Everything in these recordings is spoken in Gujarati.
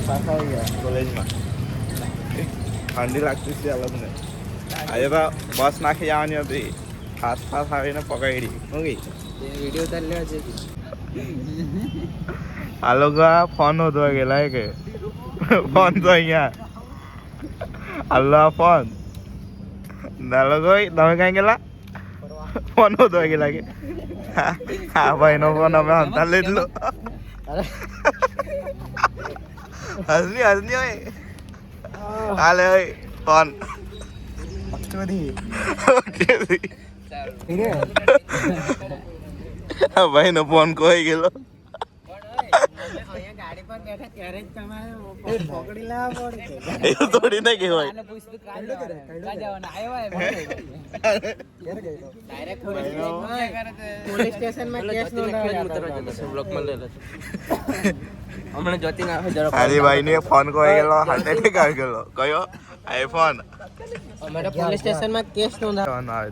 પાછા આવી ગયા કોલેજમાં ઠંડી લાગતી છે અલગ ને આજે તો બસ નાખી જવાની હતી આસપાસ આવીને પકડી શું ગઈ વિડીયો ઉતાર લેવા છે આ લોકો ફોન હોતવા ગયેલા કે ફોન તો અહીંયા હાલો આ ફોન ના લોકો તમે ક્યાં ગયેલા ફોન હોતવા ગયેલા કે હા ભાઈ નો ફોન અમે હંતા લીધલો હસની હોય હાલે હોય ફોન ભાઈ નો ફોન કોઈ ગયેલો ગાડી પર બેઠા ત્યારે જ તમારે પકડી લેવા પડે એવું થોડી ના કહેવાય પોલીસ સ્ટેશનમાં કેસ હમણાં જોતી ના હારી ભાઈ ને ફોન કોઈ ગયેલો હાથે ઠેકાવી ગયેલો કયો આઈફોન અમારે પોલીસ સ્ટેશનમાં કેસ નોંધાવવાનો આવે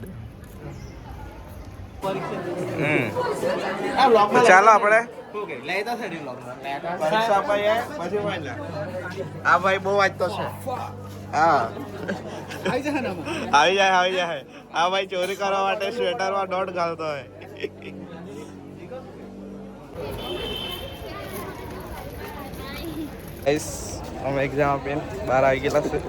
ચાલો આપણે પરીક્ષા અપાઈએ પછી વાંચલા આ ભાઈ બહુ વાંચતો છે હા આવી જાય આ ભાઈ ચોરી કરવા માટે સ્વેટરમાં દોડ ઘાલતો હોય અમે એક્ઝામ આપીને બહાર આવી ગયેલા છે